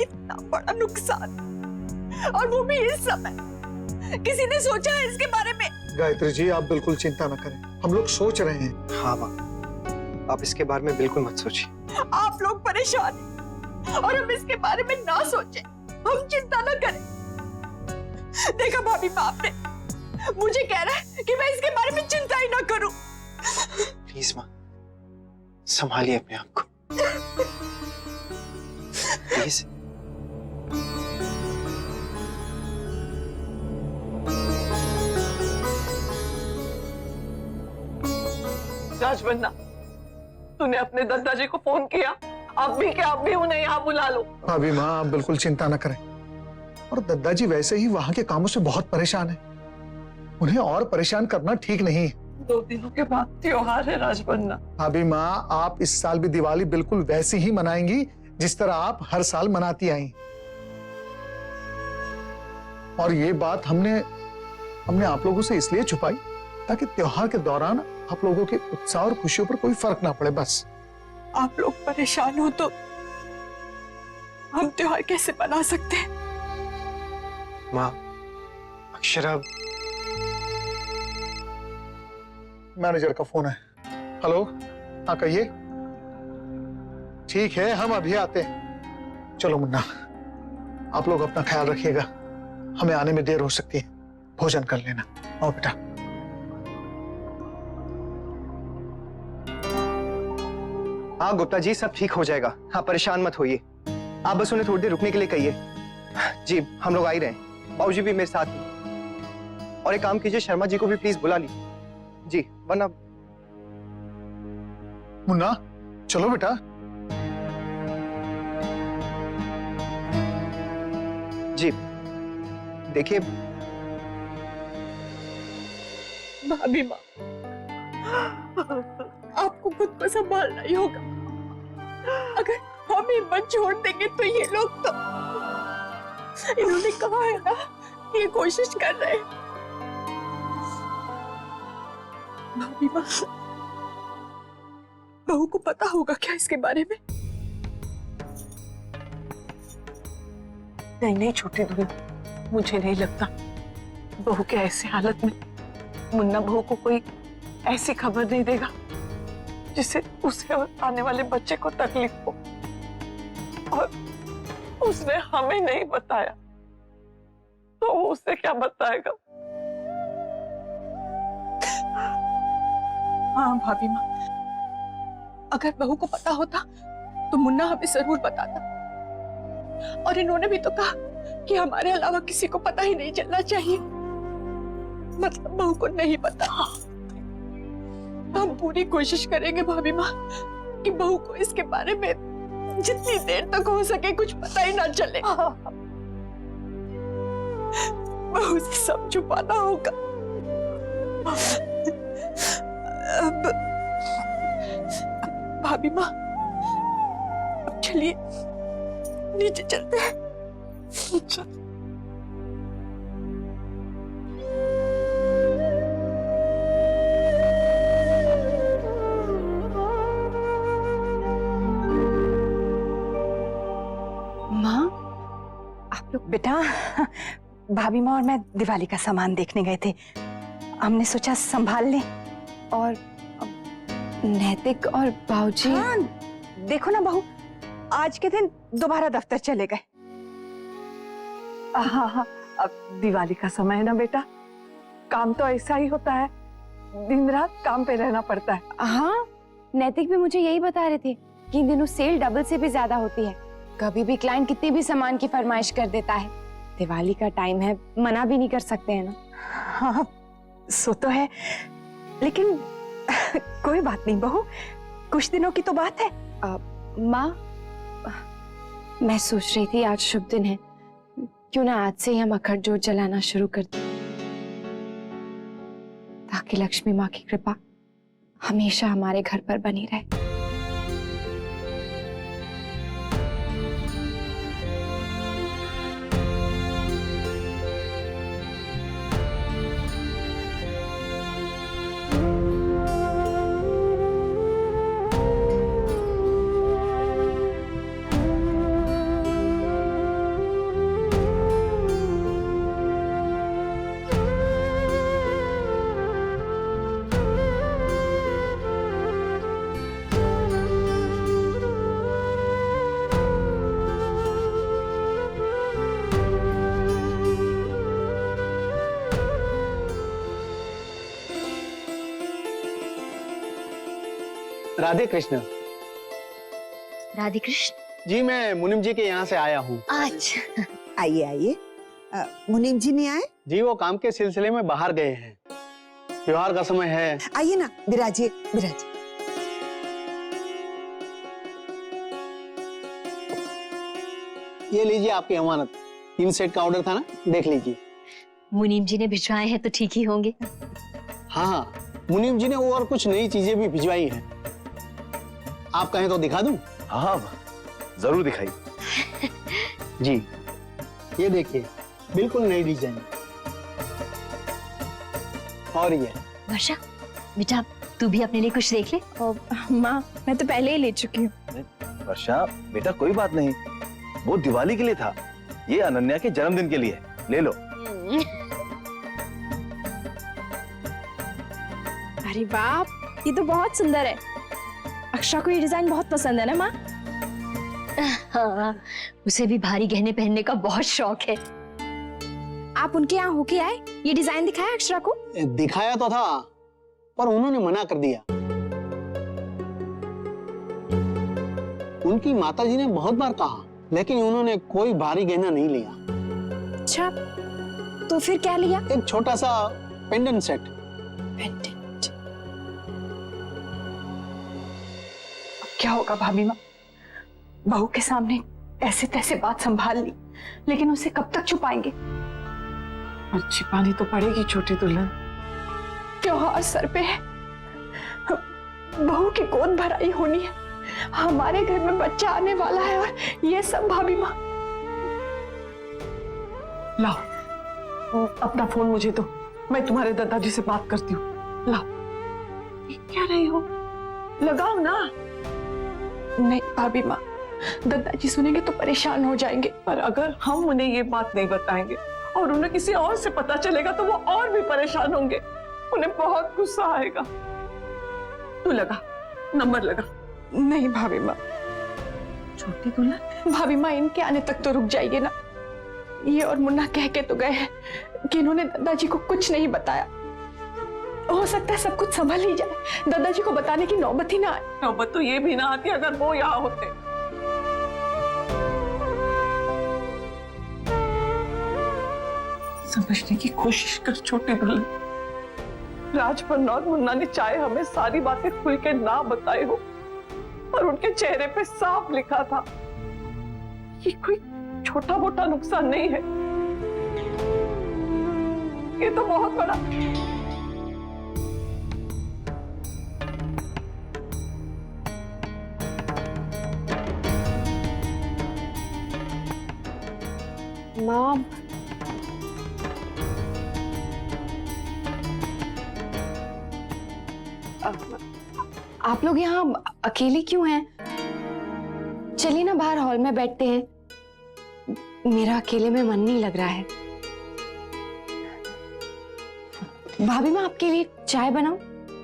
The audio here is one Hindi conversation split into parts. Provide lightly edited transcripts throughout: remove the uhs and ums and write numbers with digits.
इतना बड़ा नुकसान, और वो भी इस समय। किसी ने सोचा है इसके बारे में? गायत्री जी, आप बिल्कुल चिंता न करें, हम लोग सोच रहे हैं। हाँ माँ, आप इसके बारे में बिल्कुल मत सोचिए। आप लोग परेशान हैं और हम इसके बारे में ना सोचें, हम चिंता न करें। देखा भाभी, बाप ने मुझे कह रहा है कि मैं इसके बारे में चिंता ही ना करूं। प्लीज माँ, संभालिए अपने आप को प्लीज। राजबन्ना, तूने अपने दादाजी को फोन किया? अब भी उन्हें यहाँ बुला लो। भाभी माँ, आप बिल्कुल चिंता न करें। और दादाजी वैसे ही वहां के कामों से बहुत परेशान हैं। उन्हें और परेशान करना ठीक नहीं है। 2 दिनों के बाद त्योहार है राजबन्ना। भाभी माँ, आप इस साल भी दिवाली बिल्कुल वैसी ही मनाएंगी जिस तरह आप हर साल मनाती आई। और ये बात हमने आप लोगों से इसलिए छुपाई ताकि त्योहार के दौरान आप लोगों के उत्साह और खुशियों पर कोई फर्क ना पड़े, बस। आप लोग परेशान हो तो हम त्योहार कैसे मना सकते हैं? माँ, अक्षरा। मैनेजर का फोन है। हेलो, हाँ कहिए। ठीक है, हम अभी आते हैं। चलो मुन्ना, आप लोग अपना ख्याल रखिएगा, हमें आने में देर हो सकती है। भोजन कर लेना। आओ बेटा। हाँ गुप्ता जी, सब ठीक हो जाएगा, हाँ परेशान मत होइए। आप बस उन्हें थोड़ी देर रुकने के लिए कहिए। जी, हम लोग आ ही रहे हैं। बाबूजी भी मेरे साथ हैं। और एक काम कीजिए, शर्मा जी को भी प्लीज बुला लीजिए जी, वरना। मुन्ना, चलो बेटा। जी देखिए। भाभी माँ, आपको खुद को संभालना ही होगा। अगर हम हिम्मत छोड़ देंगे तो ये लोग तो, इन्होंने कहा है ना, ये कोशिश कर रहे हैं। भाभी माँ, बहू को पता होगा क्या इसके बारे में? नहीं छोटी दुल्हन, मुझे नहीं लगता बहू के ऐसे हालत में मुन्ना बहू को कोई ऐसी खबर नहीं देगा जिससे उसे और आने वाले बच्चे को तकलीफ हो। और उसने हमें नहीं बताया तो वो उसे क्या बताएगा? हाँ भाभी माँ, अगर बहू को पता होता तो मुन्ना हमें जरूर बताता। और इन्होंने भी तो कहा कि हमारे अलावा किसी को पता ही नहीं चलना चाहिए। मतलब बहू को नहीं पता। हम पूरी कोशिश करेंगे भाभी माँ कि बहू को इसके बारे में जितनी देर तक हो सके कुछ पता ही ना चले। बहू से सब छुपाना होगा। अब भाभी माँ, अब चलिए नीचे चलते हैं। माँ, आप लोग? बेटा, भाभी माँ और मैं दिवाली का सामान देखने गए थे। हमने सोचा संभाल लें। और नैतिक और बाबूजी। हाँ, देखो ना बहू, आज के दिन दोबारा दफ्तर चले गए। हाँ, अब दिवाली का समय है ना बेटा, काम तो ऐसा ही होता है, दिन रात काम पे रहना पड़ता है। हाँ, नैतिक भी मुझे यही बता रहे थे कि इन दिनों सेल डबल से भी ज्यादा होती है। कभी भी क्लाइंट कितनी भी सामान की फरमाइश कर देता है। दिवाली का टाइम है, मना भी नहीं कर सकते हैं ना। हाँ, सो तो है, लेकिन कोई बात नहीं बहू, कुछ दिनों की तो बात है। माँ, मैं सोच रही थी आज शुभ दिन है, क्यों ना आज से ही हम अखंड जोत जलाना शुरू कर दें, ताकि लक्ष्मी माँ की कृपा हमेशा हमारे घर पर बनी रहे। राधे कृष्ण। राधे कृष्ण। जी मैं मुनिम जी के यहाँ से आया हूँ। अच्छा, आइए आइए। मुनीम जी नहीं आए? जी वो काम के सिलसिले में बाहर गए हैं, त्योहार का समय है। आइए ना, विराजिए विराजिए। ये लीजिए आपकी अमानत, 3 सेट का ऑर्डर था ना, देख लीजिए। मुनीम जी ने भिजवाए हैं तो ठीक ही होंगे। हाँ, मुनीम जी ने वो और कुछ नई चीजें भी भिजवाई हैं। आप कहें तो दिखा दूं? हाँ जरूर दिखाइए। जी ये देखिए, बिल्कुल नई डिजाइन। और ये वर्षा, बेटा तू भी अपने लिए कुछ देख ले। माँ मैं तो पहले ही ले चुकी हूँ। वर्षा बेटा कोई बात नहीं, वो दिवाली के लिए था, ये अनन्या के जन्मदिन के लिए है, ले लो। अरे बाप, ये तो बहुत सुंदर है। अक्षरा को ये डिजाइन बहुत पसंद है ना माँ? हाँ, उसे भी भारी गहने पहनने का बहुत शौक है। आप उनके यहाँ होके आए, ये डिजाइन दिखाया अक्षरा को? दिखाया तो था, पर उन्होंने मना कर दिया। उनकी माताजी ने बहुत बार कहा, लेकिन उन्होंने कोई भारी गहना नहीं लिया। अच्छा, तो फिर क्या लिया? एक छोटा सा पेंडेंट सेट। पेंडेंट। क्या होगा भाभी माँ, बहू के सामने ऐसे तैसे बात संभाल ली, लेकिन उसे कब तक छुपाएंगे? और छिपानी तो पड़ेगी छोटी दुल्हन। त्योहार सर पे है, बहू की गोद भराई होनी है, हमारे घर में बच्चा आने वाला है, और ये सब भाभी माँ। लाओ अपना फोन मुझे दो, मैं तुम्हारे दादाजी से बात करती हूँ। लाओ। ये क्या रही हो, लगाओ ना। नहीं भाभी माँ, दादाजी सुनेंगे तो परेशान हो जाएंगे। पर अगर हम उन्हें ये बात नहीं बताएंगे और उन्हें किसी और से पता चलेगा तो वो और भी परेशान होंगे, उन्हें बहुत गुस्सा आएगा। तू लगा, नंबर लगा। नहीं भाभी माँ। छोटी दुल्हन, भाभी माँ इनके आने तक तो रुक जाइए ना। ये और मुन्ना कह के तो गए हैं कि इन्होंने दादाजी को कुछ नहीं बताया। हो सकता है सब कुछ संभल ही जाए, दादाजी को बताने की नौबत ही ना आए। नौबत तो ये भी ना आती अगर वो यहाँ होते। समझने की कोशिश कर छोटी दुल्हन। राज और मुन्ना ने चाहे हमें सारी बातें खुल के ना बताए हो, पर उनके चेहरे पे साफ लिखा था ये कोई छोटा मोटा नुकसान नहीं है, ये तो बहुत बड़ा। माँ, आप लोग यहाँ अकेले क्यों हैं? चलिए ना बाहर हॉल में बैठते हैं, मेरा अकेले में मन नहीं लग रहा है। भाभी मैं आपके लिए चाय बनाऊं?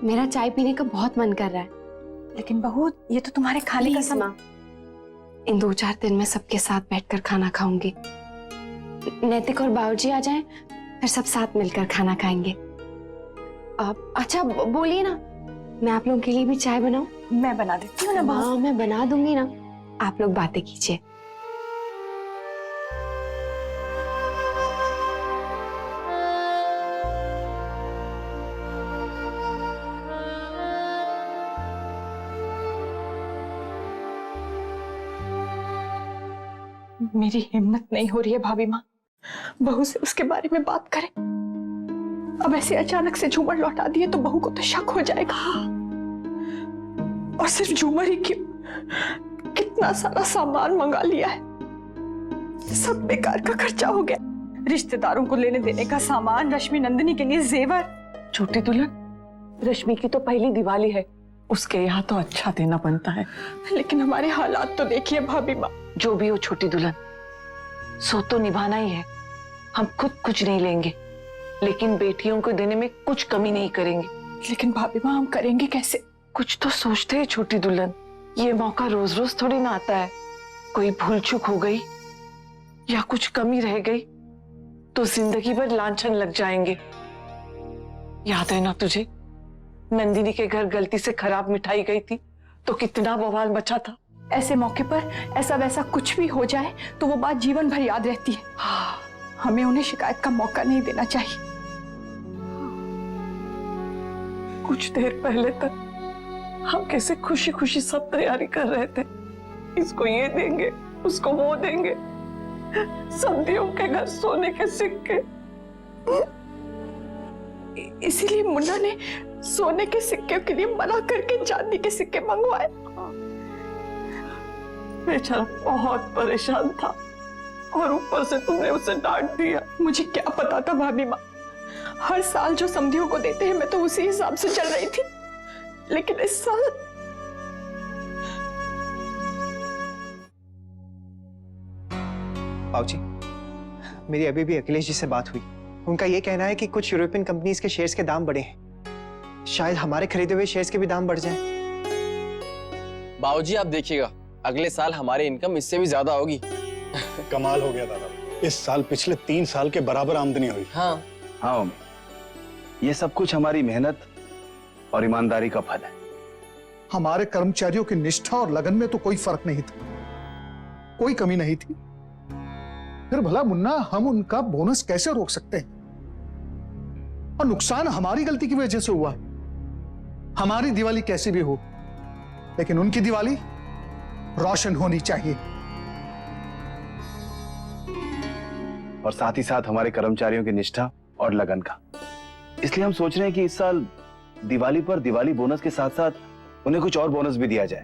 मेरा चाय पीने का बहुत मन कर रहा है। लेकिन बहू, ये तो तुम्हारे खाने का समय। इन 2-4 दिन में सबके साथ बैठकर खाना खाऊंगी। नैतिक और बाबूजी आ जाएं, फिर सब साथ मिलकर खाना खाएंगे। अच्छा बोलिए ना, मैं आप लोगों के लिए भी चाय बनाऊं? मैं बना देती हूँ ना बहू। हाँ मैं बना दूंगी ना, आप लोग बातें कीजिए। मेरी हिम्मत नहीं हो रही है भाभी माँ, बहू से उसके बारे में बात करें। अब ऐसे अचानक से झूमर लौटा दिए तो बहू को तो शक हो जाएगा। और सिर्फ झूमर ही क्यों, कितना सारा सामान मंगा लिया है, सब बेकार का खर्चा हो गया। रिश्तेदारों को लेने देने का सामान, रश्मि नंदिनी के लिए जेवर। छोटी दुल्हन, रश्मि की तो पहली दिवाली है, उसके यहाँ तो अच्छा देना बनता है। लेकिन हमारे हालात तो देखिए भाभी माँ। जो भी हो छोटी दुल्हन, सो तो निभाना ही है। हम खुद कुछ नहीं लेंगे, लेकिन बेटियों को देने में कुछ कमी नहीं करेंगे। लेकिन भाभी माँ हम करेंगे कैसे? कुछ तो सोचते हैं छोटी दुल्हन, ये मौका रोज रोज थोड़ी ना आता है। कोई भूल चूक हो गई या कुछ कमी रह गई तो जिंदगी भर लांछन लग जाएंगे। याद है ना तुझे, नंदिनी के घर गलती से खराब मिठाई गई थी तो कितना बवाल मचा था। ऐसे मौके पर ऐसा वैसा कुछ भी हो जाए तो वो बात जीवन भर याद रहती है। हमें उन्हें शिकायत का मौका नहीं देना चाहिए। कुछ देर पहले तक हम कैसे खुशी खुशी सब तैयारी कर रहे थे, इसको ये देंगे, उसको वो देंगे, सब्जियों के घर सोने के सिक्के। इसीलिए मुन्ना ने सोने के सिक्के के लिए मना करके चांदी के सिक्के मंगवाए। बेचारा बहुत परेशान था और ऊपर से तुमने उसे डांट दिया। मुझे क्या पता था भाभी माँ, हर साल जो समधियों को देते हैं मैं तो उसी हिसाब से चल रही थी, लेकिन इस साल बाबूजी, मेरी अभी भी अखिलेश जी से बात हुई। उनका ये कहना है कि कुछ यूरोपियन कंपनीज के शेयर्स के दाम बढ़े हैं, शायद हमारे खरीदे हुए शेयर्स के भी दाम बढ़ जाएं। बाबूजी आप देखिएगा, अगले साल हमारी इनकम इससे भी ज्यादा होगी। कमाल हो गया दादा, इस साल पिछले 3 साल के बराबर आमदनी हुई। हाँ हाँ मम्मी, ये सब कुछ हमारी मेहनत और ईमानदारी का फल है। हमारे कर्मचारियों की निष्ठा और लगन में तो कोई फर्क नहीं था, कोई कमी नहीं थी। फिर भला मुन्ना हम उनका बोनस कैसे रोक सकते हैं? और नुकसान हमारी गलती की वजह से हुआ। हमारी दिवाली कैसी भी हो, लेकिन उनकी दिवाली रोशन होनी चाहिए। और साथ ही साथ हमारे कर्मचारियों की निष्ठा और लगन का। इसलिए हम सोच रहे हैं कि इस साल दिवाली पर दिवाली बोनस के साथ साथ उन्हें कुछ और बोनस भी दिया जाए,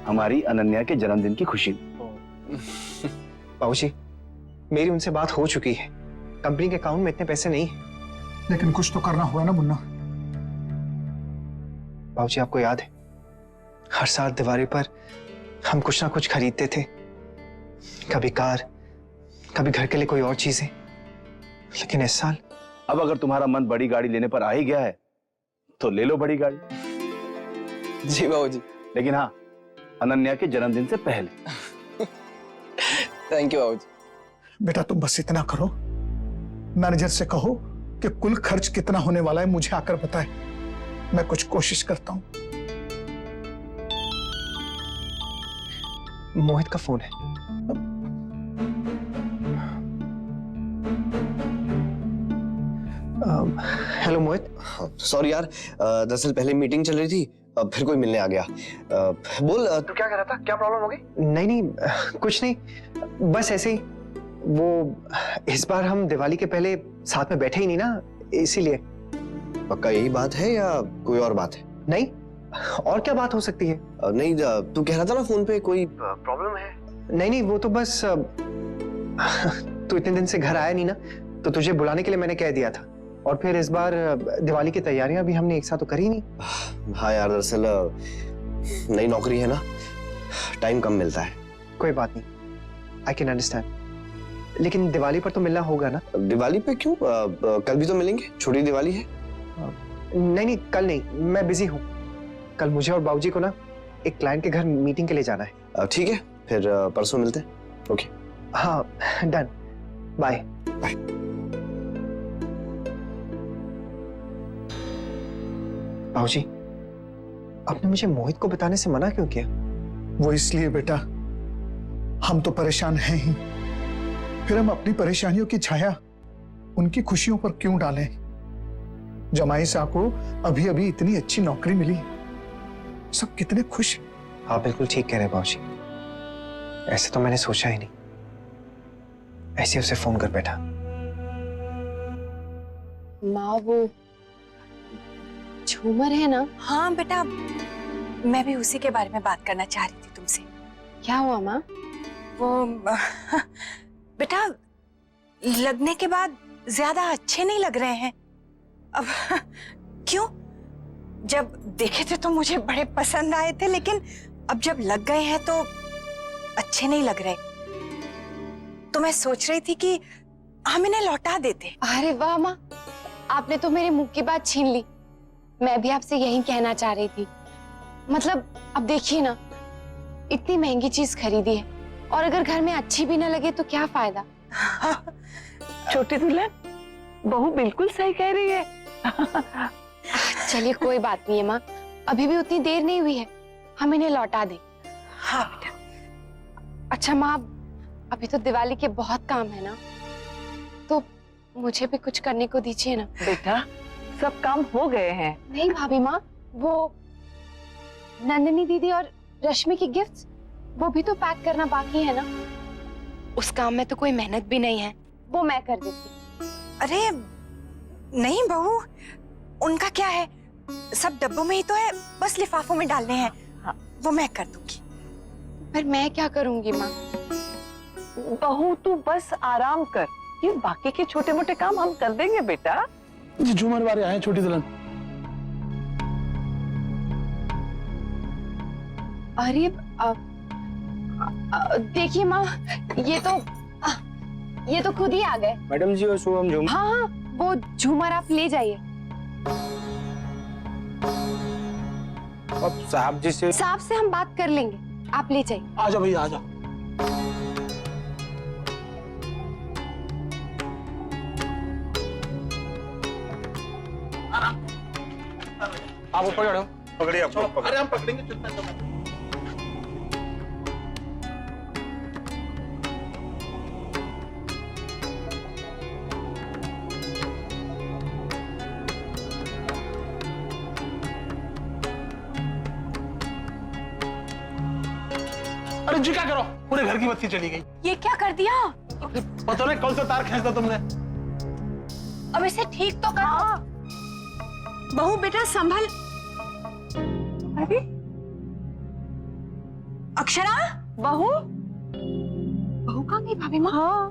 हमारी अनन्या के जन्मदिन की खुशी में। बाबूजी, मेरी उनसे बात हो चुकी है, कंपनी के अकाउंट में इतने पैसे नहीं है। लेकिन कुछ तो करना होगा ना मुन्ना। बाबूजी, आपको याद है हर साल दिवाली पर हम कुछ ना कुछ खरीदते थे, कभी कार, कभी घर के लिए कोई और चीजें। लेकिन इस साल अब अगर तुम्हारा मन बड़ी गाड़ी लेने पर आ ही गया है तो ले लो बड़ी गाड़ी। जी बाबूजी। लेकिन हाँ, अनन्या के जन्मदिन से पहले। थैंक यू बाबूजी। बेटा तुम बस इतना करो, मैनेजर से कहो कि कुल खर्च कितना होने वाला है मुझे आकर बताए, मैं कुछ कोशिश करता हूं। मोहित का फोन है। हेलो मोहित। सॉरी यार, दरअसल पहले मीटिंग चल रही थी, फिर कोई मिलने आ गया। बोल, तू क्या कह रहा था? क्या प्रॉब्लम हो गई? नहीं नहीं, कुछ नहीं, बस ऐसे ही। वो इस बार हम दिवाली के पहले साथ में बैठे ही नहीं ना, इसीलिए। पक्का यही बात है या कोई और बात है? नहीं, और क्या बात हो सकती है? नहीं, तू कह रहा था ना फोन पे कोई प्रॉब्लम है। नहीं नहीं, वो तो बस तू इतने दिन से घर आया नहीं ना, तो तुझे बुलाने के लिए मैंने कह दिया था। और फिर इस बार दिवाली की तैयारियां भी हमने एक साथ तो करी नहीं। हाँ यार, दरअसल नई नौकरी है ना, टाइम कम मिलता है। कोई बात नहीं, आई कैन अंडरस्टैंड, लेकिन दिवाली पर तो मिलना होगा ना? दिवाली पे क्यों? कल भी तो मिलेंगे, छोटी दिवाली है। नहीं नहीं, कल नहीं, मैं बिजी हूँ। कल मुझे और बाबूजी को ना एक क्लाइंट के घर मीटिंग के लिए जाना है। ठीक है, फिर परसों मिलते हैं। ओके। हाँ, डन, बाय बाय। बाबूजी, आपने मुझे मोहित को बताने से मना क्यों किया? वो इसलिए बेटा, हम तो परेशान हैं ही, फिर हम अपनी परेशानियों की छाया उनकी खुशियों पर क्यों डालें? जमाई साहब को अभी अभी इतनी अच्छी नौकरी मिली, सब कितने खुश। आप बिल्कुल ठीक कह रहे हैं बाबूजी, ऐसे तो मैंने सोचा ही नहीं। ऐसे उसे फोन कर बैठा। माँ, वो झूमर है ना? हाँ बेटा, मैं भी उसी के बारे में बात करना चाह रही थी तुमसे। क्या हुआ माँ? वो बेटा, लगने के बाद ज्यादा अच्छे नहीं लग रहे हैं अब। क्यों? जब देखे थे तो मुझे बड़े पसंद आए थे, लेकिन अब जब लग गए हैं तो अच्छे नहीं लग रहे। तो मैं सोच रही थी कि हम इन्हें लौटा देते। अरे वाह माँ, आपने तो मेरे मुंह की बात छीन ली। मैं भी आपसे यही कहना चाह रही थी। मतलब अब देखिए ना, इतनी महंगी चीज खरीदी है और अगर घर में अच्छी भी ना लगे तो क्या फायदा। छोटी दुल्हन, बहू बिल्कुल सही कह रही है। चलिए कोई बात नहीं है माँ, अभी भी उतनी देर नहीं हुई है, हम इन्हें लौटा दें। हाँ बेटा। अच्छा माँ, अभी तो दिवाली के बहुत काम है ना, तो मुझे भी कुछ करने को दीजिए ना। बेटा सब काम हो गए हैं। नहीं भाभी माँ, वो नंदिनी दीदी और रश्मि की गिफ्ट्स, वो भी तो पैक करना बाकी है ना। उस काम में तो कोई मेहनत भी नहीं है, वो मैं कर देती। अरे नहीं बहू, उनका क्या है, सब डब्बों में ही तो है, बस लिफाफों में डालने हैं। हाँ, वो मैं कर दूंगी। पर मैं क्या करूंगी माँ? बहू तू बस आराम कर, ये बाकी के छोटे मोटे काम हम कर देंगे बेटा। जी झूमर वाले आए छोटी दुल्हन। अरे देखिए माँ, ये तो खुद ही आ गए। मैडम जी और शुभम झूम। हाँ हाँ, वो झूमर आप ले जाइए। अब साहब जी से हम बात कर लेंगे, आप ले जाइए। आ जाओ भैया आ जाओ। आप ऊपर चढ़ो। पकड़िए आप लोग, अरे हम पकड़ेंगे, चिंता मत करो। अरे जी क्या करो, पूरे घर की बत्ती चली गई। ये क्या कर दिया? पता नहीं कौन सा तार खींचता तुमने। अब इसे ठीक तो करो। बहू बेटा संभल। अरे अक्षरा, बहू कहाँ गई भाभी माँ? हाँ।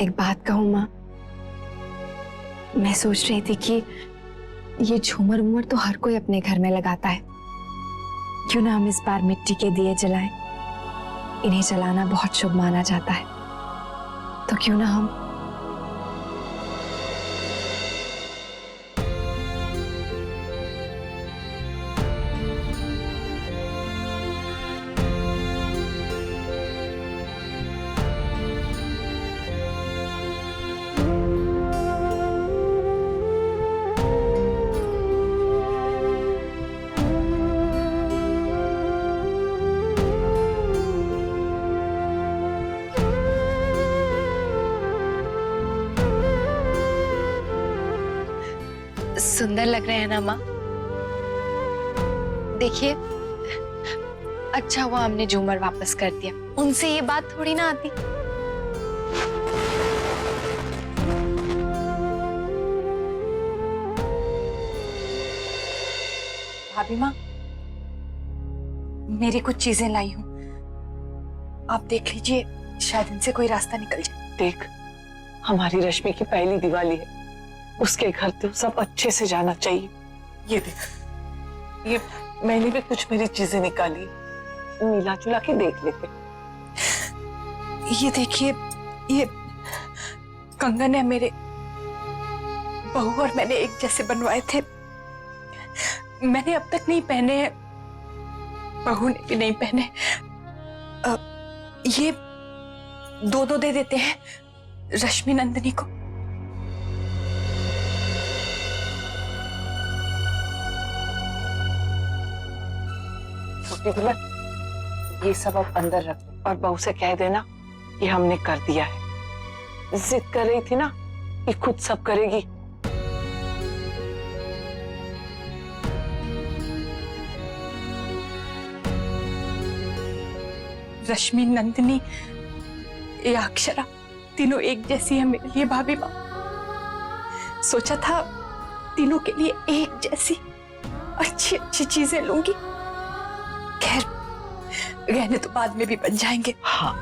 एक बात कहूँ माँ, मैं सोच रही थी कि ये झूमर वूमर तो हर कोई अपने घर में लगाता है, क्यों ना हम इस बार मिट्टी के दिए जलाएं। इन्हें जलाना बहुत शुभ माना जाता है, तो क्यों ना हम। सुंदर लग रहे हैं ना माँ? देखिए, अच्छा हुआ हमने झूमर वापस कर दिया, उनसे ये बात थोड़ी ना आती। भाभी माँ, मेरी कुछ चीजें लाई हूँ, आप देख लीजिए, शायद इनसे कोई रास्ता निकल जाए। देख, हमारी रश्मि की पहली दिवाली है, उसके घर तो सब अच्छे से जाना चाहिए। ये देख, ये मैंने भी कुछ मेरी चीजें निकाली, मिला जुला के देख लेते। ये देखिए, ये कंगन है, मेरे बहू और मैंने एक जैसे बनवाए थे, मैंने अब तक नहीं पहने हैं, बहू ने भी नहीं पहने। ये दो दे देते हैं रश्मि नंदिनी को। छोटी दुल्हन, ये सब अब अंदर रख दो और बहू से कह देना कि हमने कर दिया है। जिद कर रही थी ना कि खुद सब करेगी। रश्मि नंदिनी या अक्षरा तीनों एक जैसी है मेरे लिए भाभी माँ। सोचा था तीनों के लिए एक जैसी अच्छी अच्छी चीजें लूंगी। खैर, गहने तो बाद में भी बन जाएंगे। हाँ,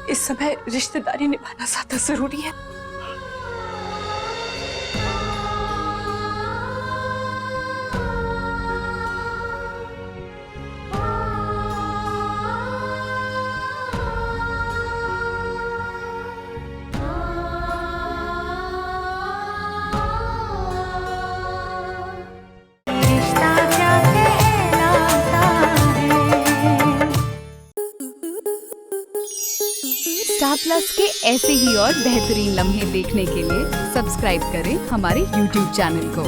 इस समय रिश्तेदारी निभाना ज्यादा जरूरी है। स्टार प्लस के ऐसे ही और बेहतरीन लम्हे देखने के लिए सब्सक्राइब करें हमारे YouTube चैनल को।